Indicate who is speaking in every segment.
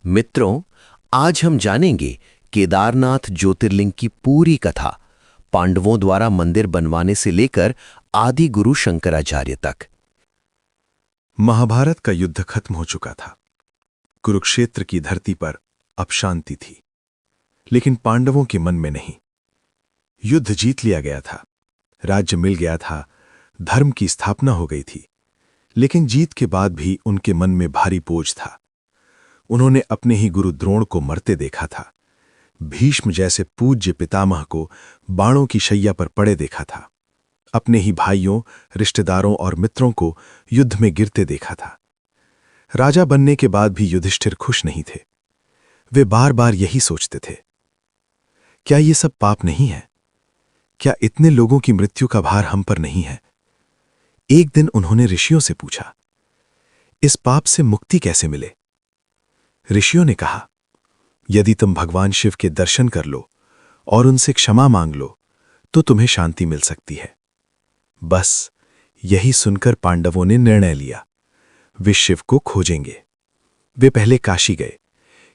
Speaker 1: मित्रों, आज हम जानेंगे केदारनाथ ज्योतिर्लिंग की पूरी कथा, पांडवों द्वारा मंदिर बनवाने से लेकर आदि गुरु शंकराचार्य तक।
Speaker 2: महाभारत का युद्ध खत्म हो चुका था। कुरुक्षेत्र की धरती पर अब शांति थी, लेकिन पांडवों के मन में नहीं। युद्ध जीत लिया गया था, राज्य मिल गया था, धर्म की स्थापना हो गई थी, लेकिन जीत के बाद भी उनके मन में भारी बोझ था। उन्होंने अपने ही गुरु द्रोण को मरते देखा था, भीष्म जैसे पूज्य पितामह को बाणों की शैया पर पड़े देखा था, अपने ही भाइयों, रिश्तेदारों और मित्रों को युद्ध में गिरते देखा था। राजा बनने के बाद भी युधिष्ठिर खुश नहीं थे। वे बार बार यही सोचते थे, क्या ये सब पाप नहीं है? क्या इतने लोगों की मृत्यु का भार हम पर नहीं है? एक दिन उन्होंने ऋषियों से पूछा, इस पाप से मुक्ति कैसे मिले? ऋषियों ने कहा, यदि तुम भगवान शिव के दर्शन कर लो और उनसे क्षमा मांग लो तो तुम्हें शांति मिल सकती है। बस यही सुनकर पांडवों ने निर्णय लिया, वे शिव को खोजेंगे। वे पहले काशी गए,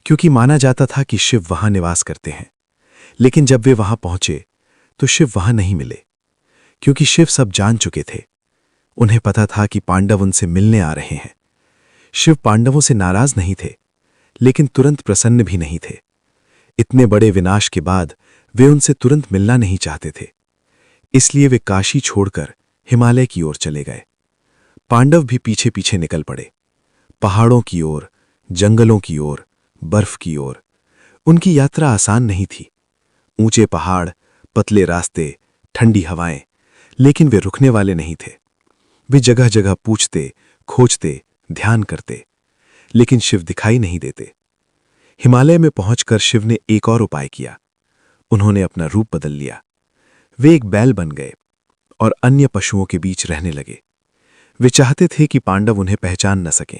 Speaker 2: क्योंकि माना जाता था कि शिव वहां निवास करते हैं। लेकिन जब वे वहां पहुंचे तो शिव वहां नहीं मिले, क्योंकि शिव सब जान चुके थे। उन्हें पता था कि पांडव उनसे मिलने आ रहे हैं। शिव पांडवों से नाराज नहीं थे, लेकिन तुरंत प्रसन्न भी नहीं थे। इतने बड़े विनाश के बाद वे उनसे तुरंत मिलना नहीं चाहते थे। इसलिए वे काशी छोड़कर हिमालय की ओर चले गए। पांडव भी पीछे पीछे निकल पड़े, पहाड़ों की ओर, जंगलों की ओर, बर्फ की ओर। उनकी यात्रा आसान नहीं थी। ऊंचे पहाड़, पतले रास्ते, ठंडी हवाएं, लेकिन वे रुकने वाले नहीं थे। वे जगह जगह पूछते, खोजते, ध्यान करते, लेकिन शिव दिखाई नहीं देते। हिमालय में पहुंचकर शिव ने एक और उपाय किया। उन्होंने अपना रूप बदल लिया। वे एक बैल बन गए और अन्य पशुओं के बीच रहने लगे। वे चाहते थे कि पांडव उन्हें पहचान न सकें।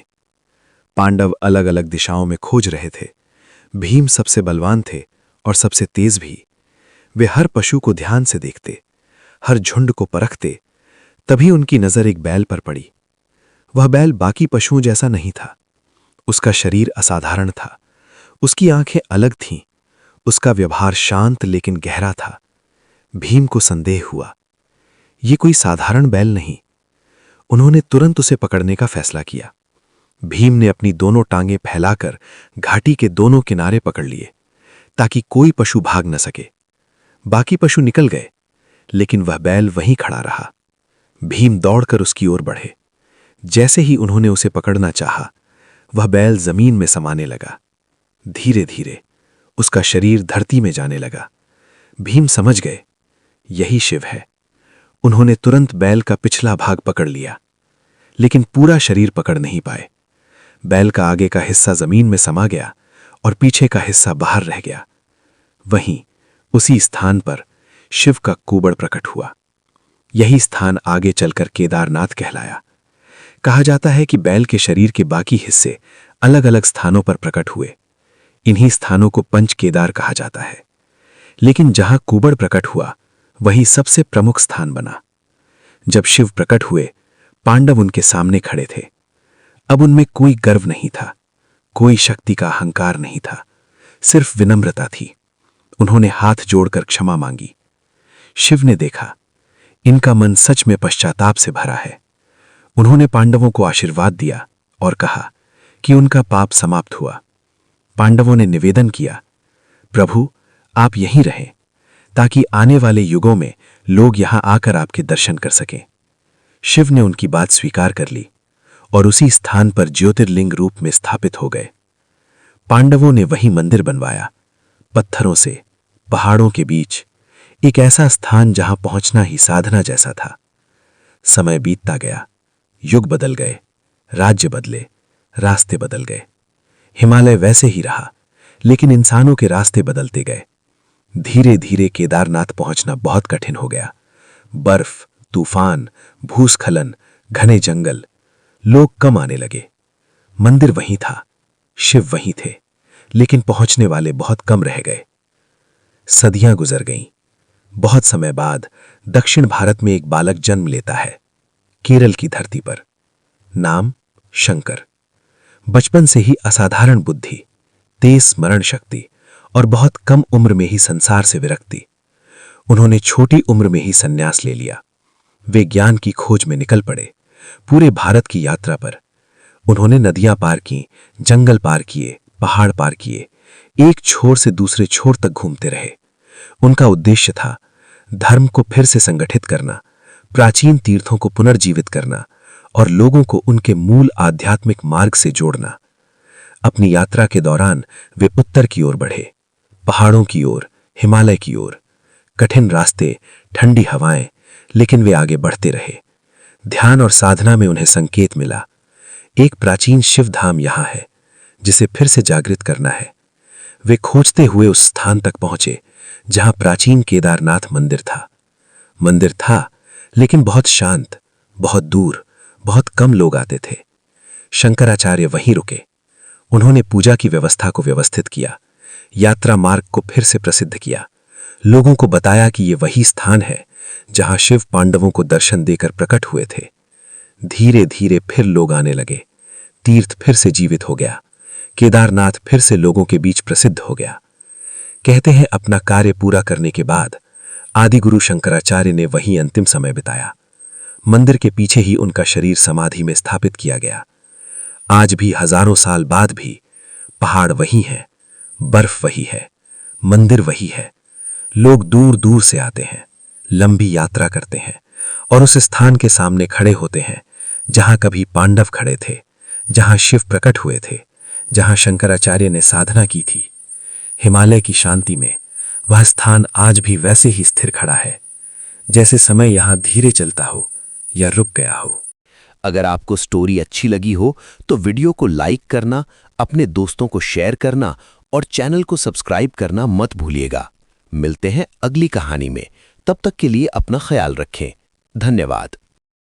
Speaker 2: पांडव अलग अलग दिशाओं में खोज रहे थे। भीम सबसे बलवान थे और सबसे तेज भी। वे हर पशु को ध्यान से देखते, हर झुंड को परखते। तभी उनकी नजर एक बैल पर पड़ी। वह बैल बाकी पशुओं जैसा नहीं था। उसका शरीर असाधारण था, उसकी आंखें अलग थीं, उसका व्यवहार शांत लेकिन गहरा था। भीम को संदेह हुआ, ये कोई साधारण बैल नहीं। उन्होंने तुरंत उसे पकड़ने का फैसला किया। भीम ने अपनी दोनों टांगें फैलाकर घाटी के दोनों किनारे पकड़ लिए, ताकि कोई पशु भाग न सके। बाकी पशु निकल गए, लेकिन वह बैल वहीं खड़ा रहा। भीम दौड़कर उसकी ओर बढ़े। जैसे ही उन्होंने उसे पकड़ना चाहा, वह बैल जमीन में समाने लगा। धीरे धीरे उसका शरीर धरती में जाने लगा। भीम समझ गए, यही शिव है। उन्होंने तुरंत बैल का पिछला भाग पकड़ लिया, लेकिन पूरा शरीर पकड़ नहीं पाए। बैल का आगे का हिस्सा जमीन में समा गया और पीछे का हिस्सा बाहर रह गया। वहीं उसी स्थान पर शिव का कुबड़ प्रकट हुआ। यही स्थान आगे चलकर केदारनाथ कहलाया। कहा जाता है कि बैल के शरीर के बाकी हिस्से अलग अलग स्थानों पर प्रकट हुए। इन्हीं स्थानों को पंच केदार कहा जाता है। लेकिन जहां कुबड़ प्रकट हुआ, वही सबसे प्रमुख स्थान बना। जब शिव प्रकट हुए, पांडव उनके सामने खड़े थे। अब उनमें कोई गर्व नहीं था, कोई शक्ति का अहंकार नहीं था, सिर्फ विनम्रता थी। उन्होंने हाथ जोड़कर क्षमा मांगी। शिव ने देखा, इनका मन सच में पश्चाताप से भरा है। उन्होंने पांडवों को आशीर्वाद दिया और कहा कि उनका पाप समाप्त हुआ। पांडवों ने निवेदन किया, प्रभु, आप यहीं रहें, ताकि आने वाले युगों में लोग यहां आकर आपके दर्शन कर सकें। शिव ने उनकी बात स्वीकार कर ली और उसी स्थान पर ज्योतिर्लिंग रूप में स्थापित हो गए। पांडवों ने वही मंदिर बनवाया, पत्थरों से, पहाड़ों के बीच, एक ऐसा स्थान जहां पहुंचना ही साधना जैसा था। समय बीतता गया, युग बदल गए, राज्य बदले, रास्ते बदल गए। हिमालय वैसे ही रहा, लेकिन इंसानों के रास्ते बदलते गए। धीरे धीरे केदारनाथ पहुंचना बहुत कठिन हो गया। बर्फ, तूफान, भूस्खलन, घने जंगल, लोग कम आने लगे। मंदिर वहीं था, शिव वहीं थे, लेकिन पहुंचने वाले बहुत कम रह गए। सदियां गुजर गईं। बहुत समय बाद दक्षिण भारत में एक बालक जन्म लेता है, केरल की धरती पर। नाम शंकर। बचपन से ही असाधारण बुद्धि, तेज स्मरण शक्ति और बहुत कम उम्र में ही संसार से विरक्ति। उन्होंने छोटी उम्र में ही संन्यास ले लिया। वे ज्ञान की खोज में निकल पड़े, पूरे भारत की यात्रा पर। उन्होंने नदियां पार की, जंगल पार किए, पहाड़ पार किए, एक छोर से दूसरे छोर तक घूमते रहे। उनका उद्देश्य था धर्म को फिर से संगठित करना, प्राचीन तीर्थों को पुनर्जीवित करना और लोगों को उनके मूल आध्यात्मिक मार्ग से जोड़ना। अपनी यात्रा के दौरान वे उत्तर की ओर बढ़े, पहाड़ों की ओर, हिमालय की ओर। कठिन रास्ते, ठंडी हवाएं, लेकिन वे आगे बढ़ते रहे। ध्यान और साधना में उन्हें संकेत मिला, एक प्राचीन शिव धाम यहां है जिसे फिर से जागृत करना है। वे खोजते हुए उस स्थान तक पहुंचे जहां प्राचीन केदारनाथ मंदिर था, लेकिन बहुत शांत, बहुत दूर, बहुत कम लोग आते थे। शंकराचार्य वहीं रुके। उन्होंने पूजा की व्यवस्था को व्यवस्थित किया, यात्रा मार्ग को फिर से प्रसिद्ध किया, लोगों को बताया कि यह वही स्थान है जहां शिव पांडवों को दर्शन देकर प्रकट हुए थे। धीरे धीरे फिर लोग आने लगे, तीर्थ फिर से जीवित हो गया, केदारनाथ फिर से लोगों के बीच प्रसिद्ध हो गया। कहते हैं अपना कार्य पूरा करने के बाद आदिगुरु शंकराचार्य ने वहीं अंतिम समय बिताया। मंदिर के पीछे ही उनका शरीर समाधि में स्थापित किया गया। आज भी हजारों साल बाद भी पहाड़ वही है, बर्फ वही है, मंदिर वही है। लोग दूर दूर से आते हैं, लंबी यात्रा करते हैं और उस स्थान के सामने खड़े होते हैं जहां कभी पांडव खड़े थे, जहां शिव प्रकट हुए थे, जहां शंकराचार्य ने साधना की थी। हिमालय की शांति में वह स्थान आज भी वैसे ही स्थिर खड़ा है, जैसे समय यहां धीरे चलता हो या रुक गया हो।
Speaker 1: अगर आपको स्टोरी अच्छी लगी हो तो वीडियो को लाइक करना, अपने दोस्तों को शेयर करना और चैनल को सब्सक्राइब करना मत भूलिएगा। मिलते हैं अगली कहानी में, तब तक के लिए अपना ख्याल रखें। धन्यवाद।